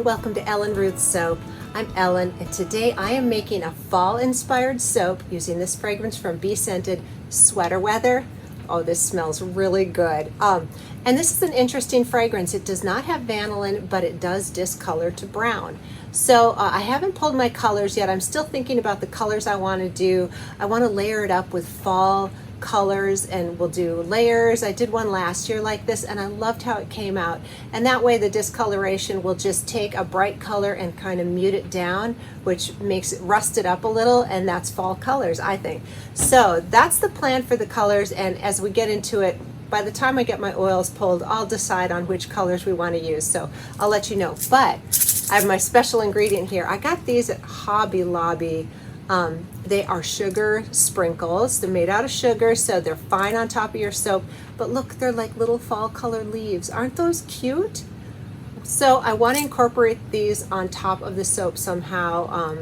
and welcome to Ellen Ruth's Soap. I'm Ellen, and today I am making a fall-inspired soap using this fragrance from Bee Scented, Sweater Weather. Oh, this smells really good. And this is an interesting fragrance. It does not have vanillin, but it does discolor to brown. So I haven't pulled my colors yet. I'm still thinking about the colors I want to do. I want to layer it up with fall colors, and we'll do layers. I did one last year like this and I loved how it came out, and that way the discoloration will just take a bright color and kind of mute it down, which makes it rust it up a little, and that's fall colors, I think. So that's the plan for the colors, and as we get into it, by the time I get my oils pulled, I'll decide on which colors we want to use, so I'll let you know. But I have my special ingredient here. I got these at Hobby Lobby. They are sugar sprinkles. They're made out of sugar, so they're fine on top of your soap. But look, they're like little fall color leaves. Aren't those cute? So I want to incorporate these on top of the soap somehow.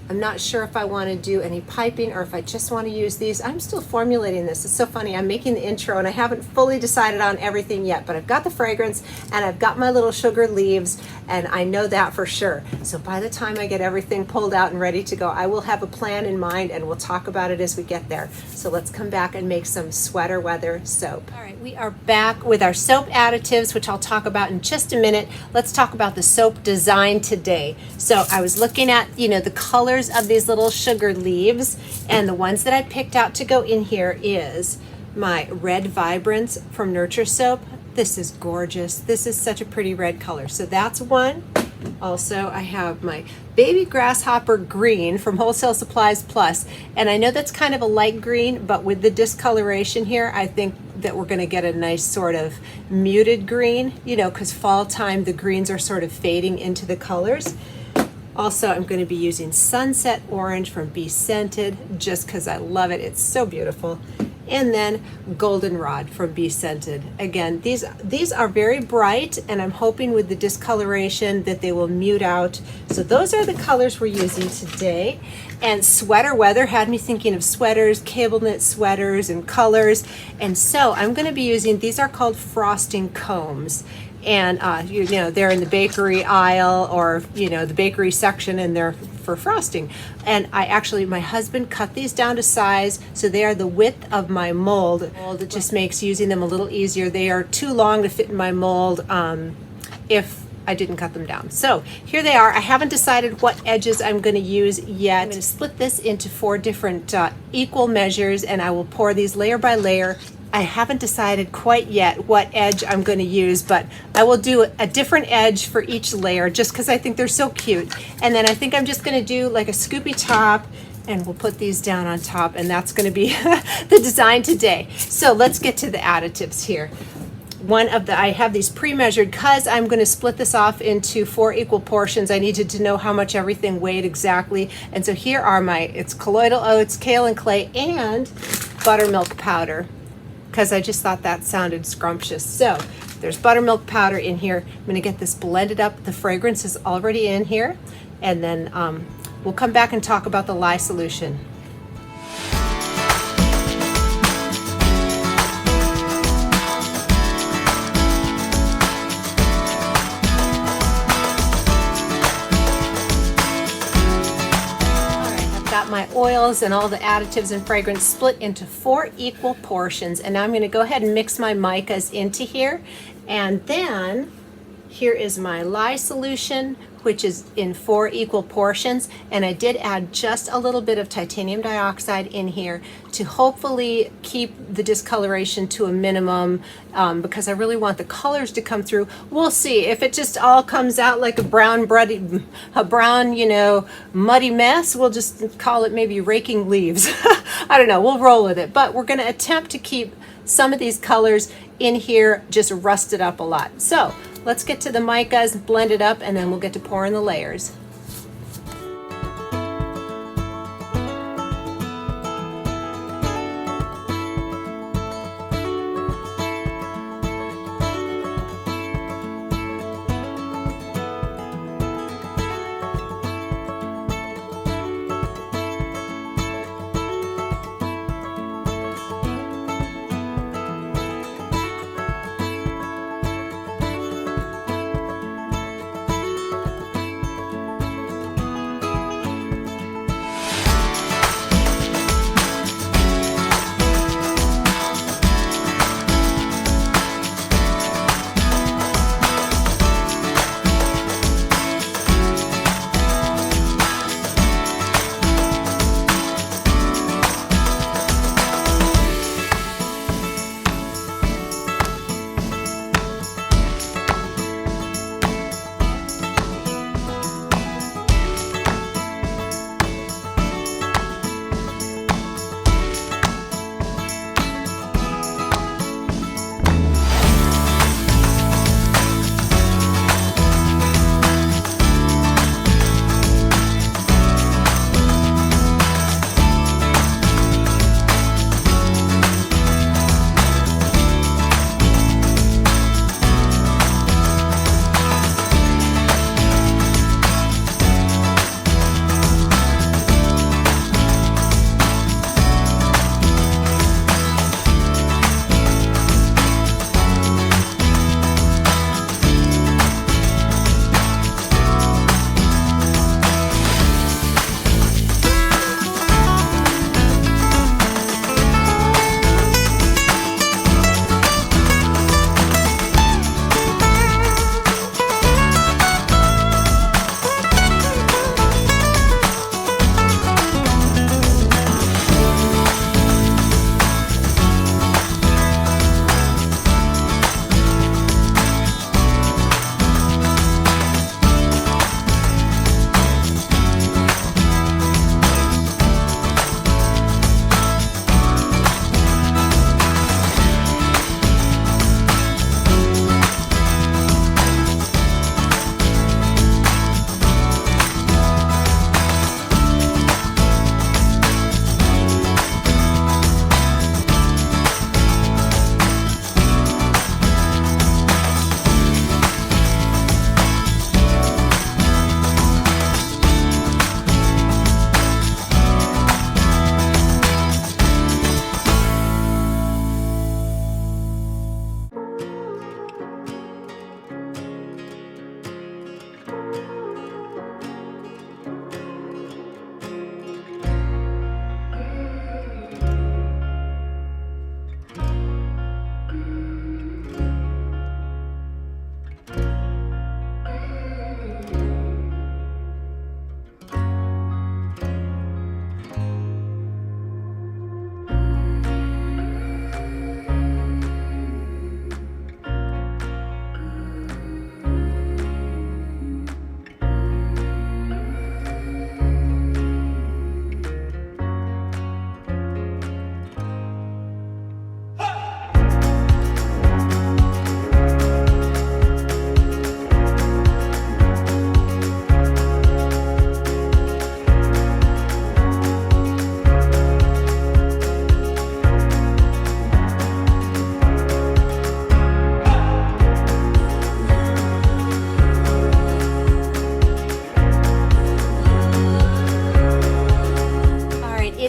I'm not sure if I want to do any piping or if I just want to use these. I'm still formulating this. It's so funny. I'm making the intro and I haven't fully decided on everything yet, but I've got the fragrance and I've got my little sugar leaves, and I know that for sure. So by the time I get everything pulled out and ready to go, I will have a plan in mind, and we'll talk about it as we get there. So let's come back and make some Sweater Weather soap. All right, we are back with our soap additives, which I'll talk about in just a minute. Let's talk about the soap design today. So I was looking at, the colors of these little sugar leaves, and the ones that I picked out to go in here is my Red Vibrance from Nurture Soap. This is gorgeous. This is such a pretty red color. So that's one. Also, I have my Baby Grasshopper Green from Wholesale Supplies Plus, and I know that's kind of a light green, but with the discoloration here, I think that we're going to get a nice sort of muted green, because fall time the greens are sort of fading into the colors. Also, I'm going to be using Sunset Orange from Bee Scented, just because I love it. It's so beautiful. And then Goldenrod from Bee Scented. Again, these are very bright, and I'm hoping with the discoloration that they will mute out. So those are the colors we're using today. And Sweater Weather had me thinking of sweaters, cable knit sweaters, and colors. And so I'm going to be using, these are called frosting combs. And they're in the bakery aisle or the bakery section, and they're for frosting. And my husband cut these down to size, so they are the width of my mold. It just makes using them a little easier. They are too long to fit in my mold if I didn't cut them down. So here they are. I haven't decided what edges I'm going to use yet. I'm going to split this into 4 different equal measures, and I will pour these layer by layer. I haven't decided quite yet what edge I'm going to use, but I will do a different edge for each layer just because I think they're so cute. And then I think I'm just going to do like a scoopy top, and we'll put these down on top, and that's going to be the design today. So let's get to the additives here. I have these pre-measured because I'm going to split this off into 4 equal portions. I needed to know how much everything weighed exactly. And so here are it's colloidal oats, kale and clay, and buttermilk powder, because I just thought that sounded scrumptious. So there's buttermilk powder in here. I'm going to get this blended up. The fragrance is already in here, and then we'll come back and talk about the lye solution. My oils and all the additives and fragrance split into 4 equal portions, and now I'm going to go ahead and mix my micas into here. And then here is my lye solution, which is in 4 equal portions, and I did add just a little bit of titanium dioxide in here to hopefully keep the discoloration to a minimum, because I really want the colors to come through. We'll see if it just all comes out like a brown muddy mess. We'll just call it maybe raking leaves. I don't know, we'll roll with it, but we're going to attempt to keep some of these colors in here just rusted up a lot. So let's get to the micas, blend it up, and then we'll get to pouring the layers.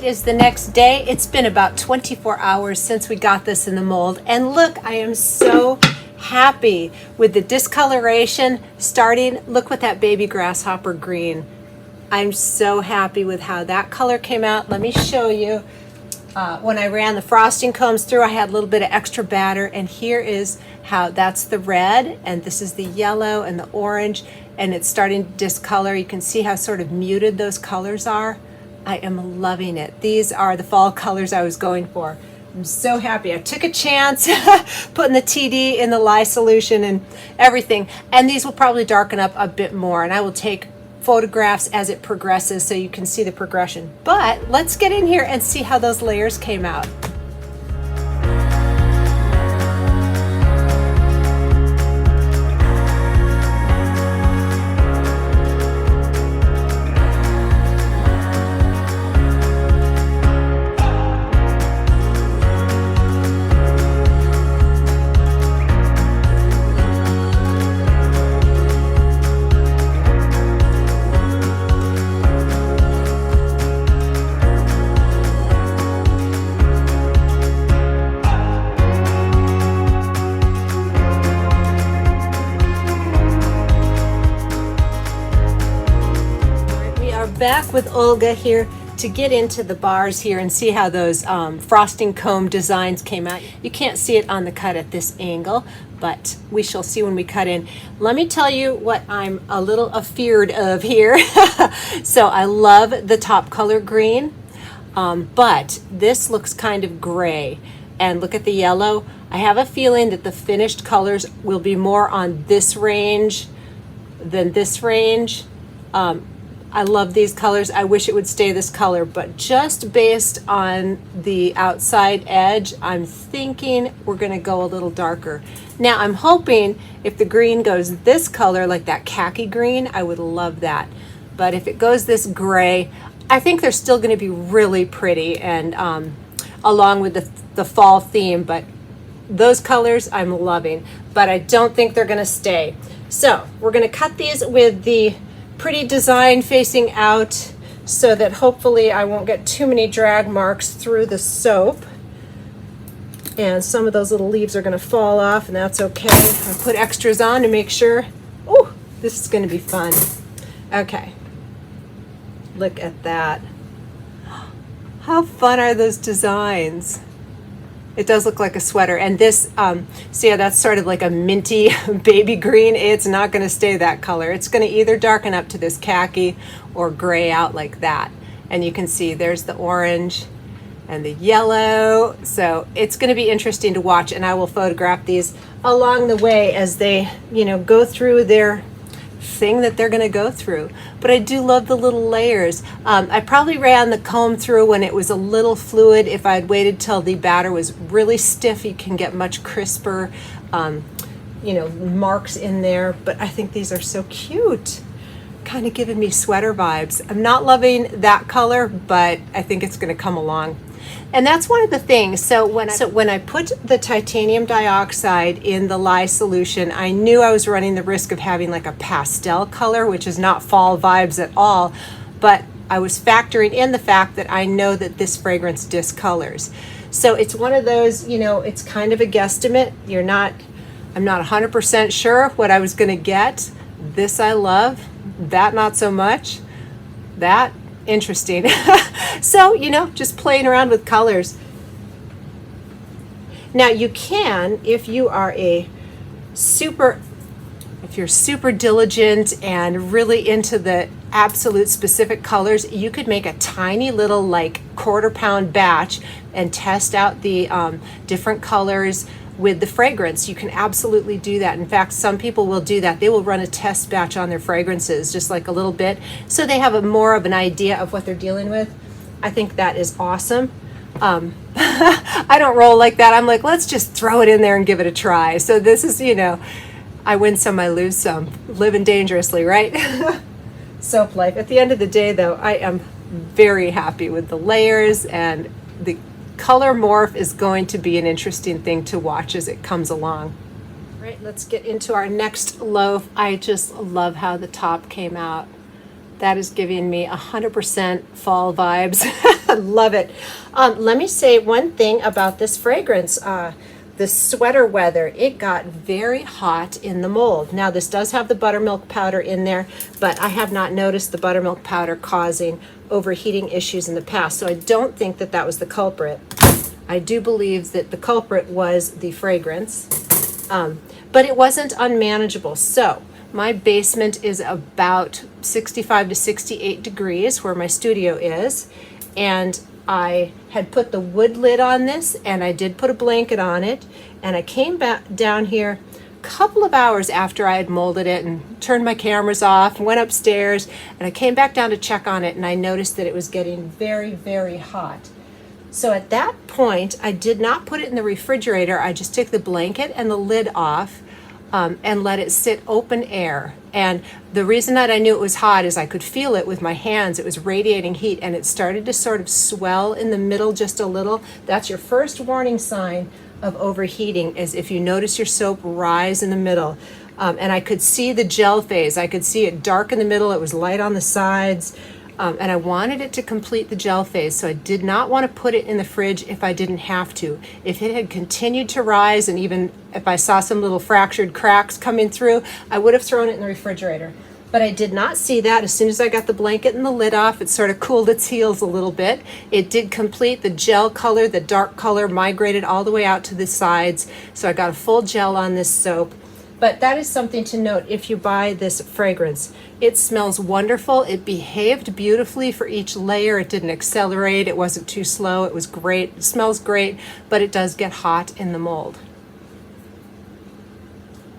is the next day. It's been about 24 hours since we got this in the mold. And look, I am so happy with the discoloration starting. Look what that baby grasshopper green. I'm so happy with how that color came out. Let me show you. When I ran the frosting combs through, I had a little bit of extra batter, and here is how that's the red, and this is the yellow and the orange, and it's starting to discolor. You can see how sort of muted those colors are. I am loving it. These are the fall colors I was going for. I'm so happy. I took a chance putting the TD in the lye solution and everything, and these will probably darken up a bit more, and I will take photographs as it progresses so you can see the progression. But let's get in here and see how those layers came out. Back with Olga here to get into the bars here and see how those frosting comb designs came out. You can't see it on the cut at this angle, but we shall see when we cut in. Let me tell you what I'm a little afeared of here. So I love the top color green, but this looks kind of gray. And look at the yellow. I have a feeling that the finished colors will be more on this range than this range. I love these colors. I wish it would stay this color, but just based on the outside edge, I'm thinking we're gonna go a little darker. Now I'm hoping if the green goes this color, like that khaki green, I would love that. But if it goes this gray, I think they're still gonna be really pretty and along with the fall theme, but those colors I'm loving, but I don't think they're gonna stay. So we're gonna cut these with the pretty design facing out so that hopefully I won't get too many drag marks through the soap. And some of those little leaves are going to fall off, and that's okay. I'll put extras on to make sure. Oh, this is going to be fun. Okay. Look at that. How fun are those designs? It does look like a sweater. And this, see how that's sort of like a minty baby green? It's not gonna stay that color. It's gonna either darken up to this khaki or gray out like that. And you can see there's the orange and the yellow. So it's gonna be interesting to watch, and I will photograph these along the way as they, go through their thing that they're going to go through. But I do love the little layers. I probably ran the comb through when it was a little fluid. If I had waited till the batter was really stiff, you can get much crisper marks in there. But I think these are so cute, kind of giving me sweater vibes. I'm not loving that color, but I think it's going to come along. And that's one of the things. So when I put the titanium dioxide in the lye solution, I knew I was running the risk of having like a pastel color, which is not fall vibes at all. But I was factoring in the fact that I know that this fragrance discolors. So it's one of those, it's kind of a guesstimate. I'm not 100% sure what I was going to get. This I love, that not so much, that interesting. So, just playing around with colors. Now you can, if you're super diligent and really into the absolute specific colors, you could make a tiny little like quarter-pound batch and test out the different colors with the fragrance. You can absolutely do that. In fact, some people will do that. They will run a test batch on their fragrances, just like a little bit, so they have more of an idea of what they're dealing with. I think that is awesome. I don't roll like that. I'm like, let's just throw it in there and give it a try. So this is, I win some, I lose some. Living dangerously, right? Soap life. At the end of the day, though, I am very happy with the layers, and the color morph is going to be an interesting thing to watch as it comes along. All right, let's get into our next loaf. I just love how the top came out. That is giving me 100% fall vibes. I love it. Let me say one thing about this fragrance. The sweater weather, it got very hot in the mold. Now this does have the buttermilk powder in there, but I have not noticed the buttermilk powder causing overheating issues in the past, so I don't think that that was the culprit. I do believe that the culprit was the fragrance, but it wasn't unmanageable. So my basement is about 65 to 68 degrees where my studio is, and I had put the wood lid on this, and I did put a blanket on it, and I came back down here a couple of hours after I had molded it and turned my cameras off, went upstairs, and I came back down to check on it, and I noticed that it was getting very, very hot. So at that point, I did not put it in the refrigerator. I just took the blanket and the lid off, and let it sit open air. And the reason that I knew it was hot is I could feel it with my hands. It was radiating heat, and it started to sort of swell in the middle just a little. That's your first warning sign of overheating, is if you notice your soap rise in the middle. And I could see the gel phase. I could see it dark in the middle. It was light on the sides. And I wanted it to complete the gel phase, so I did not want to put it in the fridge if I didn't have to. If it had continued to rise, and even if I saw some little fractured cracks coming through, I would have thrown it in the refrigerator. But I did not see that. As soon as I got the blanket and the lid off, it sort of cooled its heels a little bit. It did complete the gel color. The dark color migrated all the way out to the sides, so I got a full gel on this soap. But that is something to note if you buy this fragrance. It smells wonderful. It behaved beautifully for each layer. It didn't accelerate. It wasn't too slow. It was great. It smells great, but it does get hot in the mold.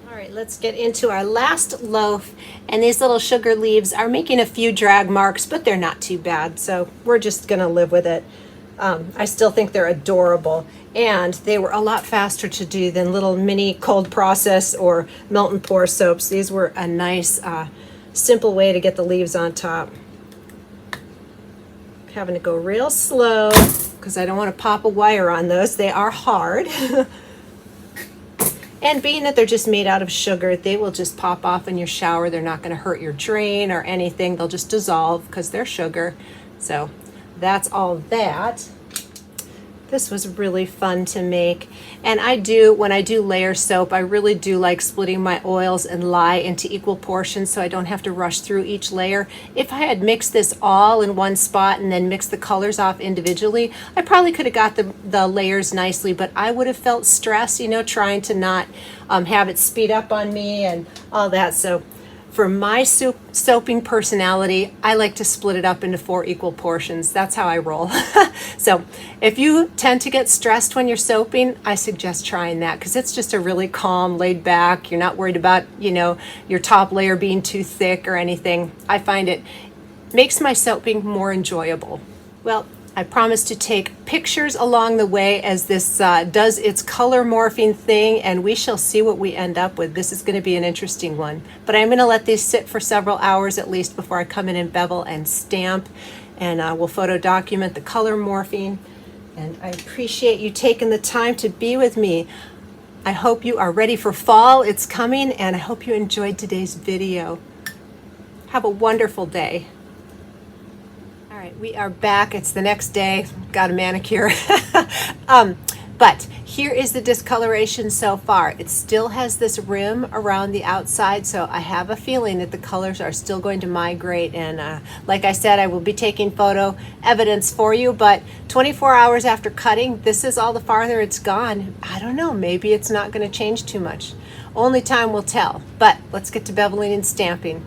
All right, let's get into our last loaf. And these little sugar leaves are making a few drag marks, but they're not too bad. So we're just gonna live with it. I still think they're adorable, and they were a lot faster to do than little mini cold process or melt and pour soaps. These were a nice, simple way to get the leaves on top. Having to go real slow because I don't want to pop a wire on those. They are hard. And being that they're just made out of sugar, they will just pop off in your shower. They're not going to hurt your drain or anything. They'll just dissolve because they're sugar. So that's all that. This was really fun to make. And when I do layer soap, I really do like splitting my oils and lye into equal portions so I don't have to rush through each layer. If I had mixed this all in one spot and then mixed the colors off individually, I probably could have got the layers nicely, but I would have felt stress, trying to not have it speed up on me and all that. So for my soaping personality, I like to split it up into 4 equal portions. That's how I roll. So if you tend to get stressed when you're soaping, I suggest trying that because it's just a really calm, laid back. You're not worried about, your top layer being too thick or anything. I find it makes my soaping more enjoyable. Well, I promise to take pictures along the way as this does its color morphing thing, and we shall see what we end up with. This is going to be an interesting one. But I'm going to let these sit for several hours at least before I come in and bevel and stamp, and we'll photo document the color morphing. And I appreciate you taking the time to be with me. I hope you are ready for fall. It's coming, and I hope you enjoyed today's video. Have a wonderful day. All right, we are back. It's the next day. Got a manicure. But here is the discoloration so far. It still has this rim around the outside, so I have a feeling that the colors are still going to migrate. And like I said, I will be taking photo evidence for you, but 24 hours after cutting, this is all the farther it's gone. I don't know, maybe it's not going to change too much. Only time will tell. But let's get to beveling and stamping.